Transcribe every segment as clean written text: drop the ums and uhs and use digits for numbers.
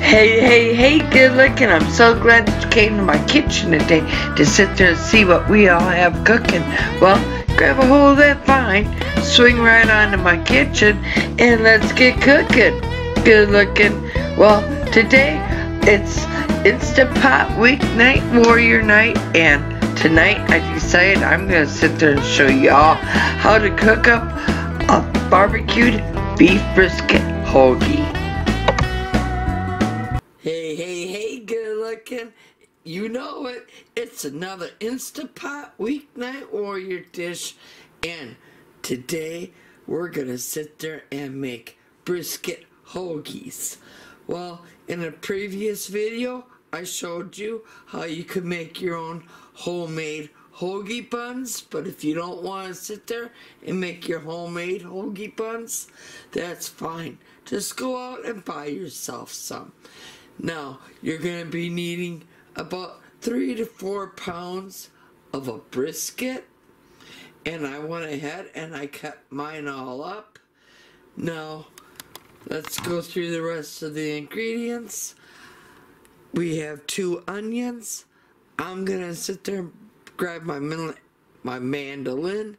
Hey, good looking. I'm so glad that you came to my kitchen today to sit there and see what we all have cooking. Well, grab a hold of that vine, swing right onto my kitchen, and let's get cooking. Good looking. Well, today it's Instant Pot Weeknight Warrior Night, and tonight I decided I'm going to sit there and show y'all how to cook up a barbecued beef brisket hoagie. Hey, good looking. You know it. It's another Instant Pot Weeknight Warrior dish. And today we're going to sit there and make brisket hoagies. Well, in a previous video, I showed you how you could make your own homemade hoagie buns. But if you don't want to sit there and make your homemade hoagie buns, that's fine. Just go out and buy yourself some. Now, you're going to be needing about 3 to 4 pounds of a brisket. And I went ahead and I cut mine all up. Now, let's go through the rest of the ingredients. We have 2 onions. I'm going to sit there and grab my mandolin.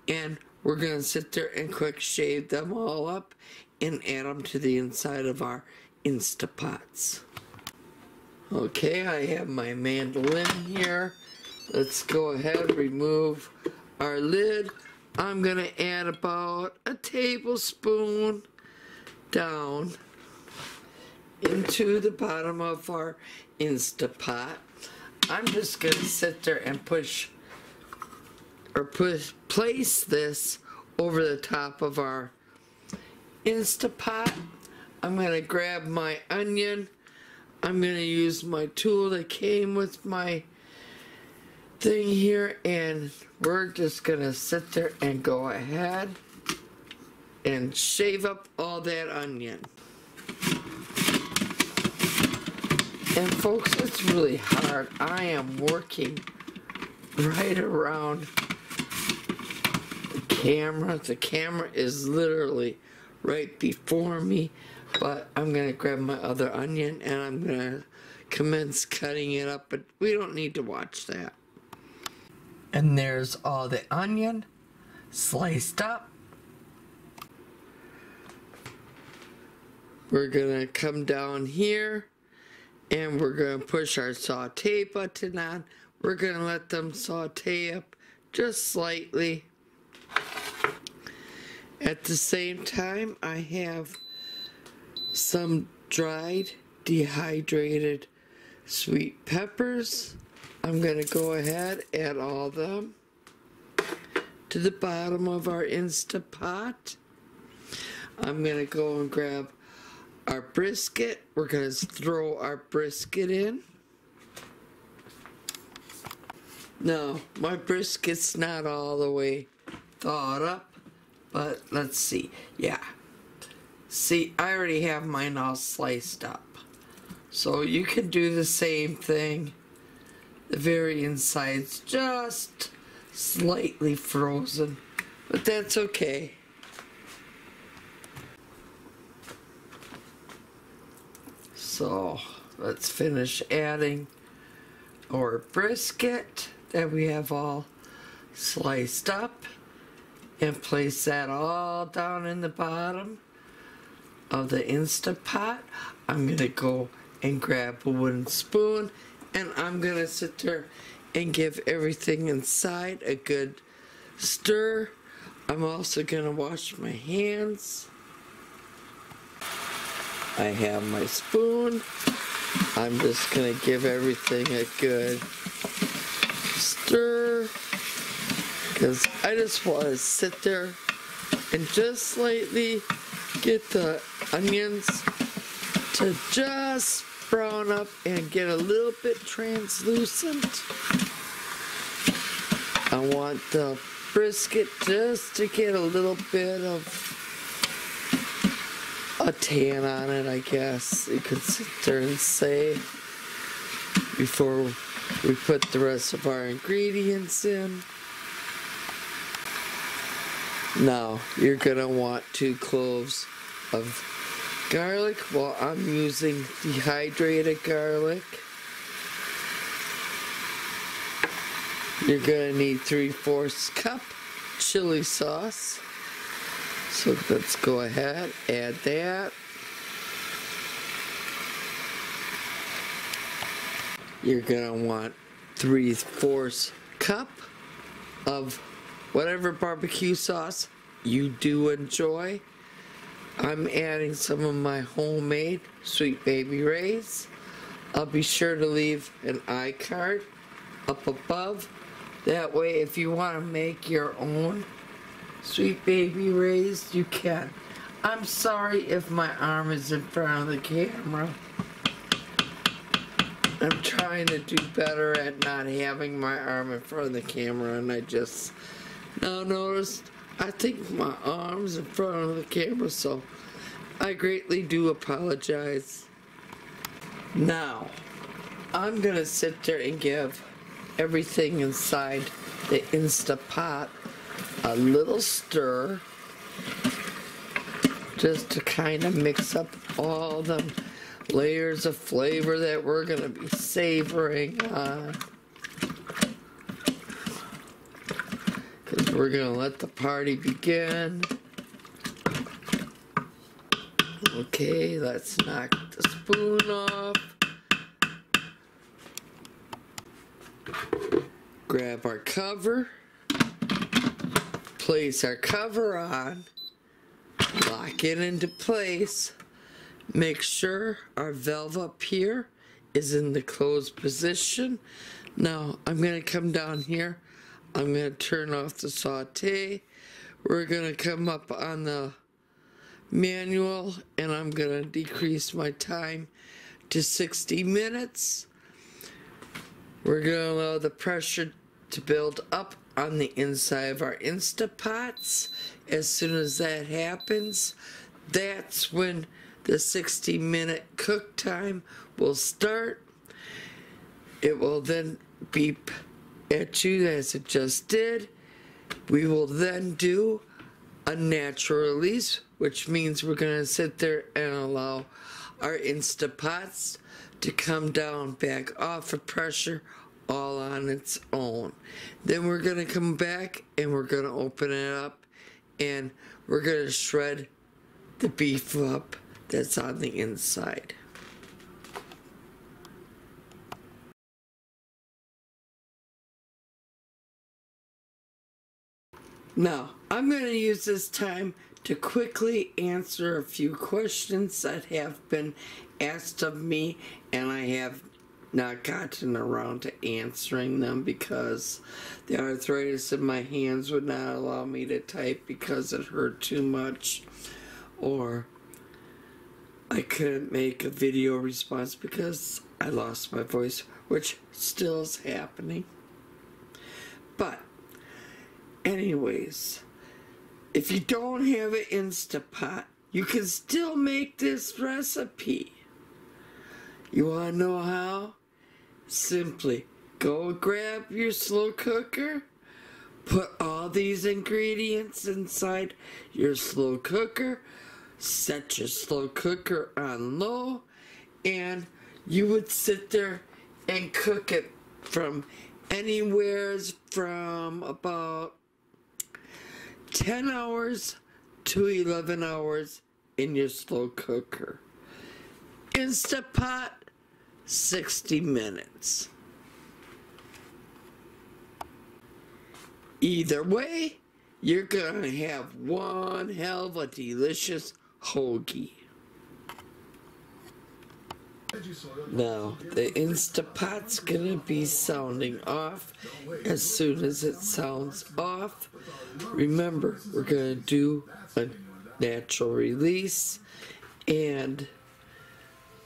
And we're going to sit there and quick shave them all up and add them to the inside of our Instapots. Okay, I have my mandolin here. Let's go ahead and remove our lid. I'm going to add about a tablespoon down into the bottom of our Instapot. I'm just going to sit there and place this over the top of our Instapot. I'm going to grab my onion. I'm going to use my tool that came with my thing here, and we're just going to sit there and go ahead and shave up all that onion. And folks, it's really hard. I am working right around the camera. The camera is literally right before me. But I'm going to grab my other onion and I'm going to commence cutting it up, but we don't need to watch that. And there's all the onion sliced up. We're going to come down here and we're going to push our saute button on. We're going to let them saute up just slightly. At the same time, I have some dried, dehydrated sweet peppers. I'm going to go ahead and add all of them to the bottom of our Instapot. I'm going to go and grab our brisket. We're going to throw our brisket in. Now, my brisket's not all the way thawed up, but let's see. Yeah. See, I already have mine all sliced up. So you can do the same thing. The very inside's just slightly frozen, but that's okay. So let's finish adding our brisket that we have all sliced up and place that all down in the bottom of the Instapot. I'm going to go and grab a wooden spoon and I'm going to sit there and give everything inside a good stir. I'm also going to wash my hands. I have my spoon. I'm just going to give everything a good stir because I just want to sit there and just slightly get the onions to just brown up and get a little bit translucent. I want the brisket just to get a little bit of a tan on it, I guess you could sit there and say, before we put the rest of our ingredients in. Now, you're going to want 2 cloves of garlic. Well, I'm using dehydrated garlic. You're gonna need 3/4 cup chili sauce. So let's go ahead, add that. You're gonna want 3/4 cup of whatever barbecue sauce you do enjoy. I'm adding some of my homemade Sweet Baby Ray's. I'll be sure to leave an iCard up above. That way, if you want to make your own Sweet Baby Ray's, you can. I'm sorry if my arm is in front of the camera. I'm trying to do better at not having my arm in front of the camera, and I just now noticed I think my arm's in front of the camera, so I greatly do apologize. Now, I'm gonna sit there and give everything inside the Instapot a little stir, just to kind of mix up all the layers of flavor that we're gonna be savoring on. Because we're gonna let the party begin. Okay, let's knock the spoon off. Grab our cover. Place our cover on. Lock it into place. Make sure our valve up here is in the closed position. Now, I'm going to come down here. I'm going to turn off the saute. We're going to come up on the manual, and I'm going to decrease my time to 60 minutes. We're going to allow the pressure to build up on the inside of our Instapots. As soon as that happens, that's when the 60-minute cook time will start. It will then beep at you as it just did. We will then do a natural release, which means we're going to sit there and allow our Instapots to come down back off of pressure all on its own. Then we're going to come back and we're going to open it up and we're going to shred the beef up that's on the inside. Now, I'm going to use this time to quickly answer a few questions that have been asked of me, and I have not gotten around to answering them because the arthritis in my hands would not allow me to type because it hurt too much, or I couldn't make a video response because I lost my voice, which still is happening. But anyways, if you don't have an Instapot, you can still make this recipe. You want to know how? Simply go grab your slow cooker, put all these ingredients inside your slow cooker, set your slow cooker on low, and you would sit there and cook it from anywhere from about 10 hours to 11 hours in your slow cooker. Instapot, 60 minutes. Either way, you're gonna have one hell of a delicious hoagie. Now, the Instapot's gonna be sounding off. As soon as it sounds off, remember, we're gonna do a natural release, and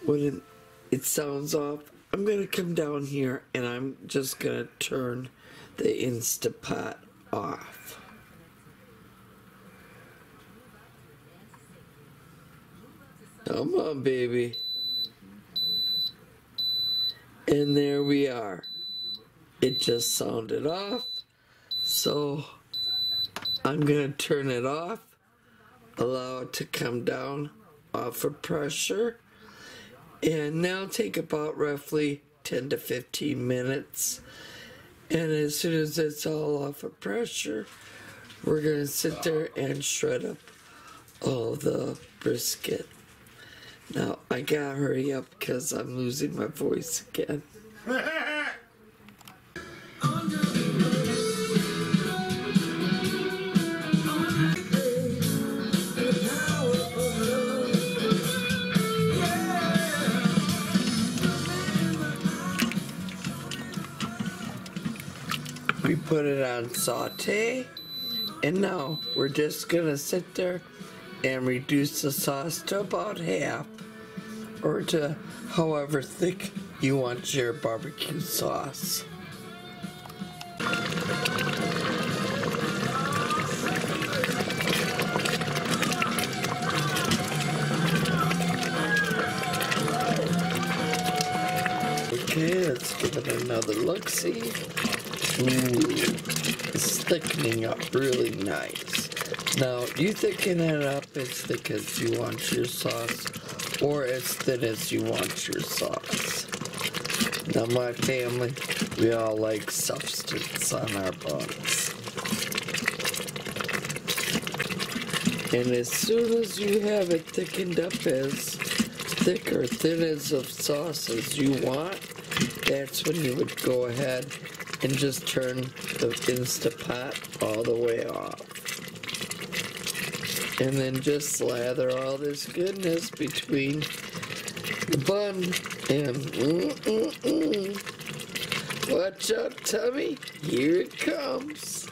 when it sounds off, I'm gonna come down here and I'm just gonna turn the Instapot off. Come on, baby. And there we are. It just sounded off. So I'm gonna turn it off, allow it to come down off of pressure. And that'll take about roughly 10 to 15 minutes. And as soon as it's all off of pressure, we're going to sit there and shred up all the brisket. Now, I gotta hurry up because I'm losing my voice again. We put it on saute, and now we're just gonna sit there and reduce the sauce to about half, or to however thick you want your barbecue sauce. Okay, let's give it another look-see. Ooh, it's thickening up really nice. Now, you thicken it up as thick as you want your sauce, or as thin as you want your sauce. Now, my family, we all like substance on our buns. And as soon as you have it thickened up as thick or thin as of sauce as you want, that's when you would go ahead and just turn the Instapot all the way off. And then just slather all this goodness between the bun and Watch out, Tommy. Here it comes.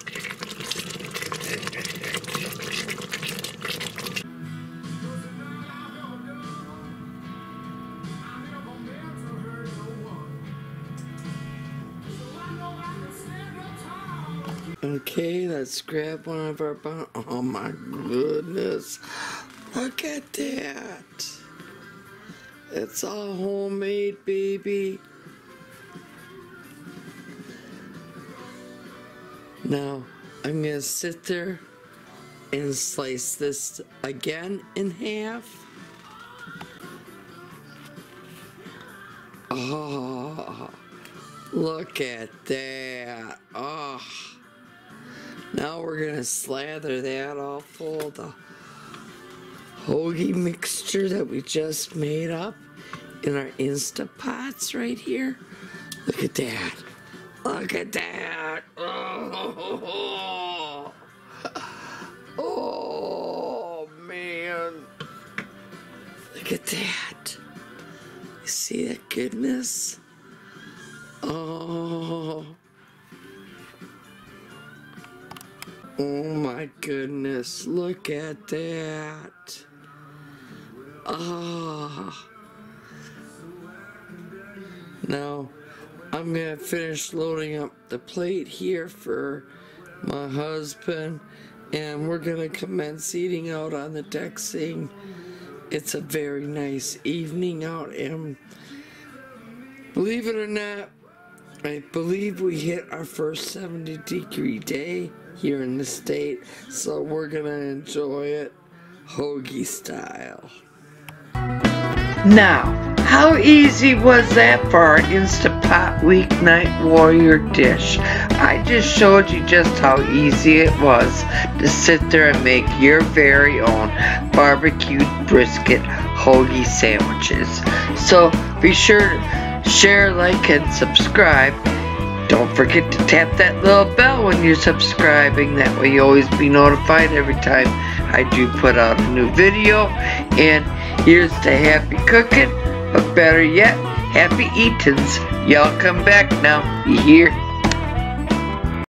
Okay, let's grab one of our buns. Oh my goodness. Look at that. It's all homemade, baby. Now, I'm gonna sit there and slice this again in half. Oh, look at that. Oh. Now we're gonna slather that all full of the hoagie mixture that we just made up in our Instapots right here. Look at that. Look at that. Oh, oh man. Look at that. You see that goodness? Oh. Oh my goodness, look at that. Ah. Now, I'm gonna finish loading up the plate here for my husband, and we're gonna commence eating out on the deck, saying it's a very nice evening out, and believe it or not, I believe we hit our first 70-degree day here in the state, so we're gonna enjoy it hoagie style. Now, how easy was that for our Instapot Weeknight Warrior dish? I just showed you just how easy it was to sit there and make your very own barbecued brisket hoagie sandwiches. So be sure to share, like, and subscribe. Don't forget to tap that little bell when you're subscribing. That way you'll always be notified every time I do put out a new video. And here's to happy cooking, but better yet, happy eatins'. Y'all come back now. You hear?